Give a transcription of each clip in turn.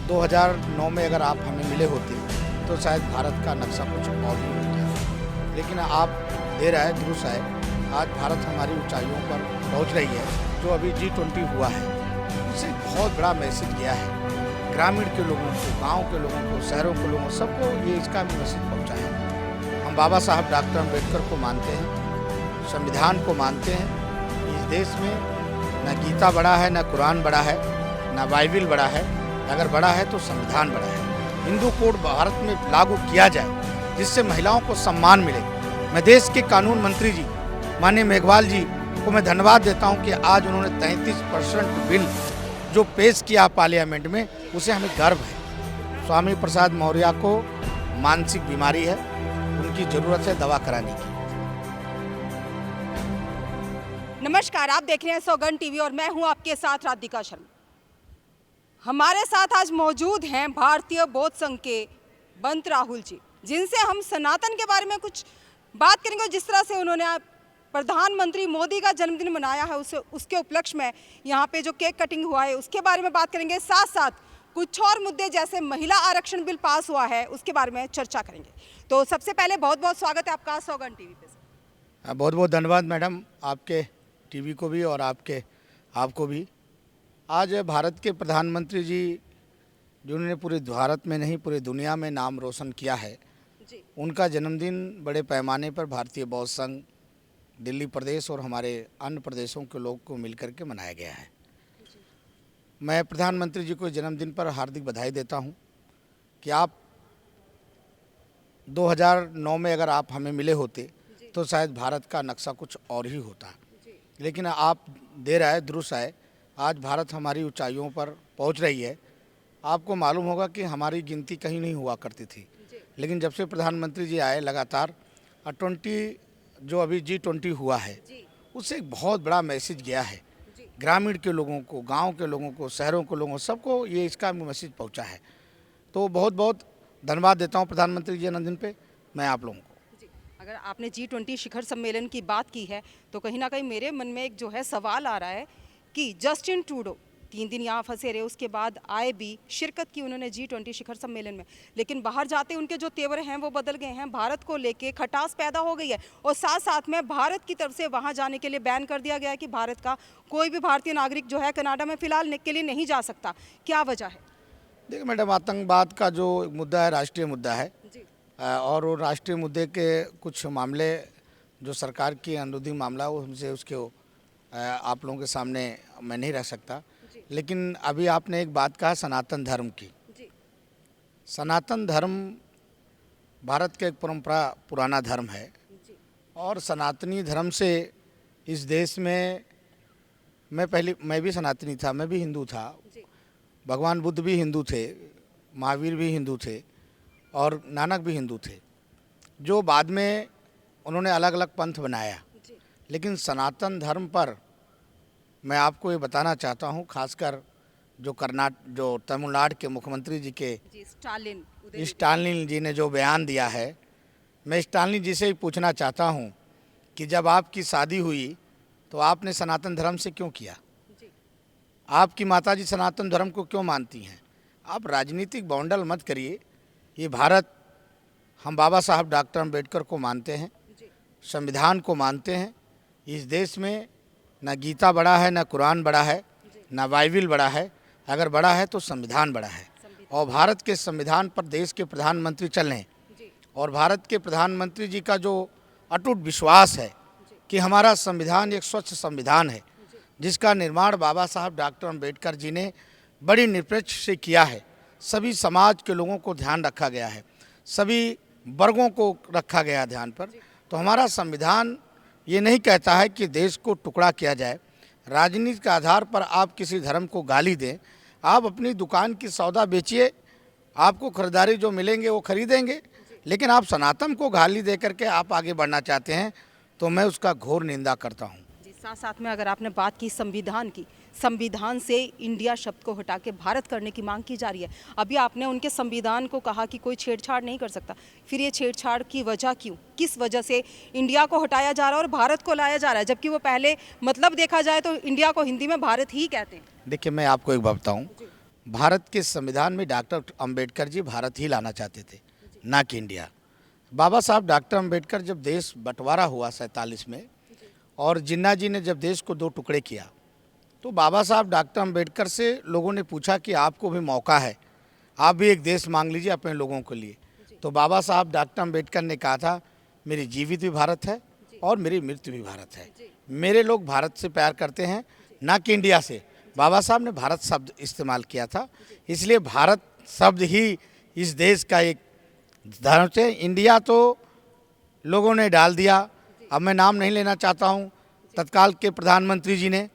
2009 में अगर आप हमें मिले होते तो शायद भारत का नक्शा कुछ और ही होता। लेकिन आप देर आए दुरुस्त आए, आज भारत हमारी ऊंचाइयों पर पहुंच रही है। जो अभी G20 हुआ है उससे बहुत बड़ा मैसेज गया है ग्रामीण के लोगों को, गांव के लोगों को, शहरों के लोगों सबको ये इसका मैसेज पहुंचा है। हम बाबा साहब डॉक्टर अम्बेडकर को मानते हैं, संविधान को मानते हैं। इस देश में न गीता बड़ा है, न कुरान बड़ा है, न बाइबिल बड़ा है। अगर बड़ा है तो संविधान बड़ा है। हिंदू कोड भारत में लागू किया जाए जिससे महिलाओं को सम्मान मिले। मैं देश के कानून मंत्री जी माननीय मेघवाल जी को मैं धन्यवाद देता हूं कि आज उन्होंने 33% बिल जो पेश किया पार्लियामेंट में, उसे हमें गर्व है। स्वामी प्रसाद मौर्य को मानसिक बीमारी है, उनकी जरूरत है दवा कराने की। नमस्कार, आप देख रहे हैं सौगंध टीवी और मैं हूं आपके साथ राधिका शर्मा। हमारे साथ आज मौजूद हैं भारतीय बौद्ध संघ के बंत राहुल जी, जिनसे हम सनातन के बारे में कुछ बात करेंगे। जिस तरह से उन्होंने प्रधानमंत्री मोदी का जन्मदिन मनाया है, उसके उपलक्ष्य में यहाँ पे जो केक कटिंग हुआ है उसके बारे में बात करेंगे। साथ साथ कुछ और मुद्दे जैसे महिला आरक्षण बिल पास हुआ है उसके बारे में चर्चा करेंगे। तो सबसे पहले बहुत बहुत स्वागत है आपका सौगंध टीवी पे। बहुत बहुत धन्यवाद मैडम, आपके टीवी को भी और आपको भी। आज भारत के प्रधानमंत्री जी जिन्होंने पूरे भारत में नहीं पूरी दुनिया में नाम रोशन किया है जी। उनका जन्मदिन बड़े पैमाने पर भारतीय बौद्ध संघ, दिल्ली प्रदेश और हमारे अन्य प्रदेशों के लोग को मिलकर के मनाया गया है। मैं प्रधानमंत्री जी को जन्मदिन पर हार्दिक बधाई देता हूं कि आप 2009 में अगर आप हमें मिले होते तो शायद भारत का नक्शा कुछ और ही होता। लेकिन आप देर आए दुरुस्त आए, आज भारत हमारी ऊंचाइयों पर पहुंच रही है। आपको मालूम होगा कि हमारी गिनती कहीं नहीं हुआ करती थी, लेकिन जब से प्रधानमंत्री जी आए लगातार 20 जो अभी G20 हुआ है उससे एक बहुत बड़ा मैसेज गया है ग्रामीण के लोगों को, गांव के लोगों को, शहरों के लोगों सबको ये इसका मैसेज पहुंचा है। तो बहुत बहुत धन्यवाद देता हूं प्रधानमंत्री जी जन्मदिन पे मैं आप लोगों को। अगर आपने G20 शिखर सम्मेलन की बात की है तो कहीं ना कहीं मेरे मन में एक जो है सवाल आ रहा है कि जस्टिन ट्रूडो 3 दिन यहाँ फंसे रहे, उसके बाद आए भी, शिरकत की उन्होंने G20 शिखर सम्मेलन में, लेकिन बाहर जाते उनके जो तेवर हैं वो बदल गए हैं। भारत को लेके खटास पैदा हो गई है और साथ साथ में भारत की तरफ से वहाँ जाने के लिए बैन कर दिया गया है कि भारत का कोई भी भारतीय नागरिक जो है कनाडा में फिलहाल के लिए नहीं जा सकता। क्या वजह है? देखिए मैडम, आतंकवाद का जो मुद्दा है राष्ट्रीय मुद्दा है और वो राष्ट्रीय मुद्दे के कुछ मामले जो सरकार की अनुरोधी मामला वो हमसे उसके आप लोगों के सामने मैं नहीं रख सकता। लेकिन अभी आपने एक बात कहा सनातन धर्म की। सनातन धर्म भारत का एक परंपरा पुराना धर्म है और सनातनी धर्म से इस देश में मैं भी सनातनी था, मैं भी हिंदू था। भगवान बुद्ध भी हिंदू थे, महावीर भी हिंदू थे और नानक भी हिंदू थे, जो बाद में उन्होंने अलग अलग पंथ बनाया। लेकिन सनातन धर्म पर मैं आपको ये बताना चाहता हूँ, खासकर जो तमिलनाडु के मुख्यमंत्री जी के स्टालिन जी ने जो बयान दिया है, मैं स्टालिन जी से ही पूछना चाहता हूँ कि जब आपकी शादी हुई तो आपने सनातन धर्म से क्यों किया? आपकी माताजी सनातन धर्म को क्यों मानती हैं? आप राजनीतिक बाउंडल मत करिए। ये भारत, हम बाबा साहब डॉक्टर अम्बेडकर को मानते हैं, संविधान को मानते हैं। इस देश में न गीता बड़ा है, न कुरान बड़ा है, न बाइबिल बड़ा है। अगर बड़ा है तो संविधान बड़ा है और भारत के संविधान पर देश के प्रधानमंत्री चल रहे हैं और भारत के प्रधानमंत्री जी का जो अटूट विश्वास है कि हमारा संविधान एक स्वच्छ संविधान है जिसका निर्माण बाबा साहब डॉक्टर अम्बेडकर जी ने बड़ी निष्पक्ष से किया है। सभी समाज के लोगों को ध्यान रखा गया है, सभी वर्गों को रखा गया ध्यान पर। तो हमारा संविधान ये नहीं कहता है कि देश को टुकड़ा किया जाए। राजनीति के आधार पर आप किसी धर्म को गाली दें, आप अपनी दुकान की सौदा बेचिए, आपको खरीदारी जो मिलेंगे वो खरीदेंगे। लेकिन आप सनातन को गाली दे करके आप आगे बढ़ना चाहते हैं तो मैं उसका घोर निंदा करता हूँ। साथ साथ में अगर आपने बात की संविधान की, संविधान से इंडिया शब्द को हटा के भारत करने की मांग की जा रही है। अभी आपने उनके संविधान को कहा कि कोई छेड़छाड़ नहीं कर सकता, फिर ये छेड़छाड़ की वजह क्यों, किस वजह से इंडिया को हटाया जा रहा है और भारत को लाया जा रहा है, जबकि वो पहले मतलब देखा जाए तो इंडिया को हिंदी में भारत ही कहते हैं। देखिए मैं आपको एक बात बताऊँ, भारत के संविधान में डॉक्टर अंबेडकर जी भारत ही लाना चाहते थे, ना कि इंडिया। बाबा साहब डॉक्टर अंबेडकर जब देश बंटवारा हुआ 47 में और जिन्ना जी ने जब देश को 2 टुकड़े किया, तो बाबा साहब डॉक्टर अंबेडकर से लोगों ने पूछा कि आपको भी मौका है, आप भी एक देश मांग लीजिए अपने लोगों के लिए। तो बाबा साहब डॉक्टर अंबेडकर ने कहा था, मेरी जीवित भी भारत है और मेरी मृत्यु भी भारत है। मेरे लोग भारत से प्यार करते हैं, ना कि इंडिया से। बाबा साहब ने भारत शब्द इस्तेमाल किया था, इसलिए भारत शब्द ही इस देश का एक धर्म से। इंडिया तो लोगों ने डाल दिया। अब मैं नाम नहीं लेना चाहता हूँ। तत्काल के प्रधानमंत्री जी ने,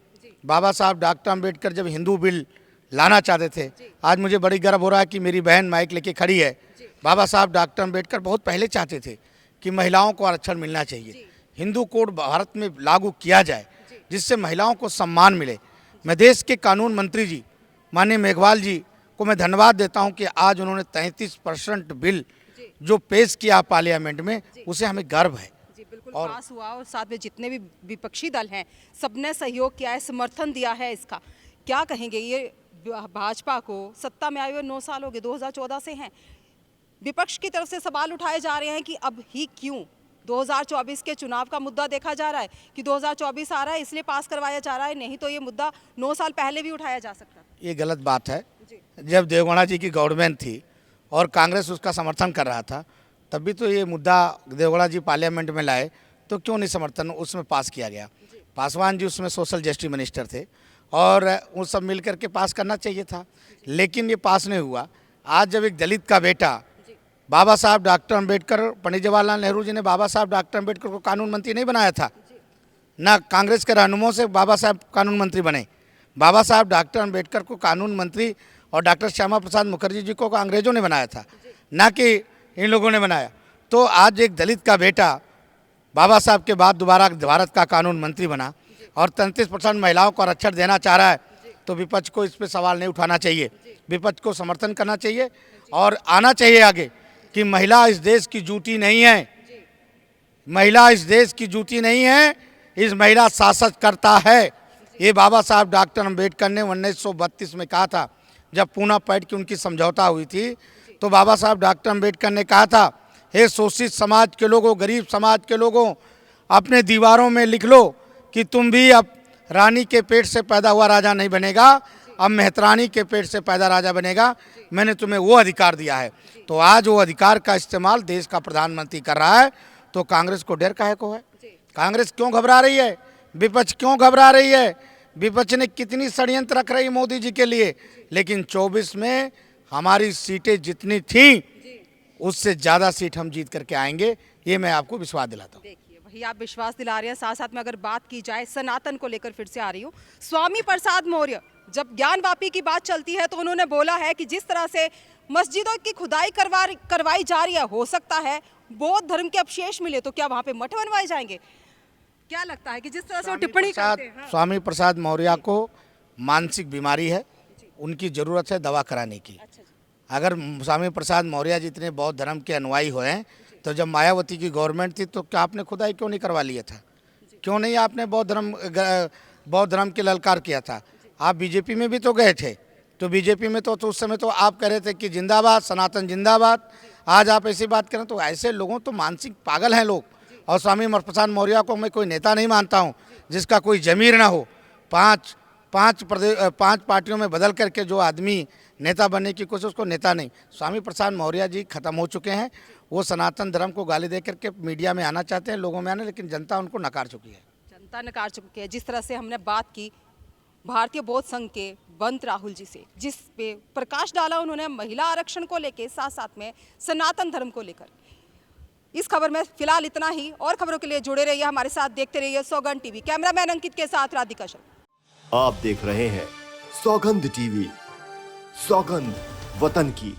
बाबा साहब डॉक्टर अंबेडकर जब हिंदू बिल लाना चाहते थे, आज मुझे बड़ी गर्व हो रहा है कि मेरी बहन माइक लेके खड़ी है। बाबा साहब डॉक्टर अंबेडकर बहुत पहले चाहते थे कि महिलाओं को आरक्षण मिलना चाहिए, हिंदू कोड भारत में लागू किया जाए, जिससे महिलाओं को सम्मान मिले। मैं देश के कानून मंत्री जी माननीय मेघवाल जी को मैं धन्यवाद देता हूं कि आज उन्होंने 33% बिल जो पेश किया पार्लियामेंट में, उसे हमें गर्व है। बिल्कुल पास हुआ और साथ में जितने भी विपक्षी दल हैं सबने सहयोग किया है, समर्थन दिया है इसका। क्या कहेंगे, ये भाजपा को सत्ता में आए हुए 9 साल हो गए, 2014 से हैं। विपक्ष की तरफ से सवाल उठाए जा रहे हैं कि अब ही क्यों 2024 के चुनाव का मुद्दा देखा जा रहा है कि 2024 आ रहा है इसलिए पास करवाया जा रहा है, नहीं तो ये मुद्दा 9 साल पहले भी उठाया जा सकता था। ये गलत बात है। जब देवगौड़ा जी की गवर्नमेंट थी और कांग्रेस उसका समर्थन कर रहा था, तब भी तो ये मुद्दा देवगौड़ा जी पार्लियामेंट में लाए, तो क्यों नहीं समर्थन उसमें पास किया गया। पासवान जी उसमें सोशल जस्टिस मिनिस्टर थे और उन सब मिल करके पास करना चाहिए था, लेकिन ये पास नहीं हुआ। आज जब एक दलित का बेटा बाबा साहब डॉक्टर अंबेडकर, पंडित जवाहरलाल नेहरू जी ने बाबा साहब डॉक्टर अंबेडकर को कानून मंत्री नहीं बनाया था, ना कांग्रेस के रहनुमाओं से बाबा साहब कानून मंत्री बने। बाबा साहब डॉक्टर अंबेडकर को कानून मंत्री और डॉक्टर श्यामा प्रसाद मुखर्जी जी को अंग्रेजों ने बनाया था, ना कि इन लोगों ने बनाया। तो आज एक दलित का बेटा बाबा साहब के बाद दोबारा भारत का कानून मंत्री बना और 33% महिलाओं को आरक्षण देना चाह रहा है, तो विपक्ष को इस पर सवाल नहीं उठाना चाहिए। विपक्ष को समर्थन करना चाहिए और आना चाहिए आगे कि महिला इस देश की जूती नहीं है, महिला इस देश की जूती नहीं है, इस महिला शासक करता है। ये बाबा साहब डॉक्टर अंबेडकर ने 1932 में कहा था, जब पूना पैठ की उनकी समझौता हुई थी, तो बाबा साहब डॉक्टर अंबेडकर ने कहा था, हे शोषित समाज के लोगों, गरीब समाज के लोगों, अपने दीवारों में लिख लो कि तुम भी अब रानी के पेट से पैदा हुआ राजा नहीं बनेगा, अब मेहतरानी के पेट से पैदा राजा बनेगा। मैंने तुम्हें वो अधिकार दिया है। तो आज वो अधिकार का इस्तेमाल देश का प्रधानमंत्री कर रहा है, तो कांग्रेस को डर काहे को है? कांग्रेस क्यों घबरा रही है? विपक्ष क्यों घबरा रही है? विपक्ष ने कितनी षड्यंत्र रख रही मोदी जी के लिए, लेकिन 24 में हमारी सीटें जितनी थी उससे ज़्यादा सीट हम जीत करके आएंगे, ये मैं आपको विश्वास दिलाता हूँ। देखिए वही आप विश्वास दिला रहे हैं। साथ साथ में अगर बात की जाए सनातन को लेकर, फिर से आ रही हूँ, स्वामी प्रसाद मौर्य जब ज्ञानवापी की बात चलती है तो उन्होंने बोला है कि जिस तरह से मस्जिदों की खुदाई करवाई जा रही है, हो सकता है बौद्ध धर्म के अवशेष मिले तो क्या वहाँ पे मठ बनवाए जाएंगे? क्या लगता है कि जिस तरह से वो टिप्पणी करते हैं? स्वामी प्रसाद मौर्य को मानसिक बीमारी है, उनकी ज़रूरत है दवा कराने की। अगर स्वामी प्रसाद मौर्य जी इतने बौद्ध धर्म के अनुयायी हुए हैं, तो जब मायावती की गवर्नमेंट थी तो क्या आपने खुदाई क्यों नहीं करवा लिया था? क्यों नहीं आपने बौद्ध धर्म के ललकार किया था? आप बीजेपी में भी तो गए थे, तो बीजेपी में तो उस समय तो आप कह रहे थे कि जिंदाबाद सनातन जिंदाबाद। आज आप ऐसी बात करें तो ऐसे लोगों तो मानसिक पागल हैं लोग। और स्वामी प्रसाद मौर्य को मैं कोई नेता नहीं मानता हूँ जिसका कोई जमीर ना हो। पांच पार्टियों में बदल करके जो आदमी नेता बनने की कोशिश, उसको नेता नहीं। स्वामी प्रसाद मौर्य जी खत्म हो चुके हैं। वो सनातन धर्म को गाली दे करके मीडिया में आना चाहते हैं, लोगों में आना, लेकिन जनता उनको नकार चुकी है। जनता नकार चुकी है। जिस तरह से हमने बात की भारतीय बौद्ध संघ के बंत राहुल जी से, जिस पे प्रकाश डाला उन्होंने महिला आरक्षण को लेकर, साथ साथ में सनातन धर्म को लेकर। इस खबर में फिलहाल इतना ही। और खबरों के लिए जुड़े रहिए हमारे साथ, देखते रहिए सौगंध टीवी। कैमरामैन अंकित के साथ राधिका शर्मा। आप देख रहे हैं सौगंध टीवी, सौगंध वतन की।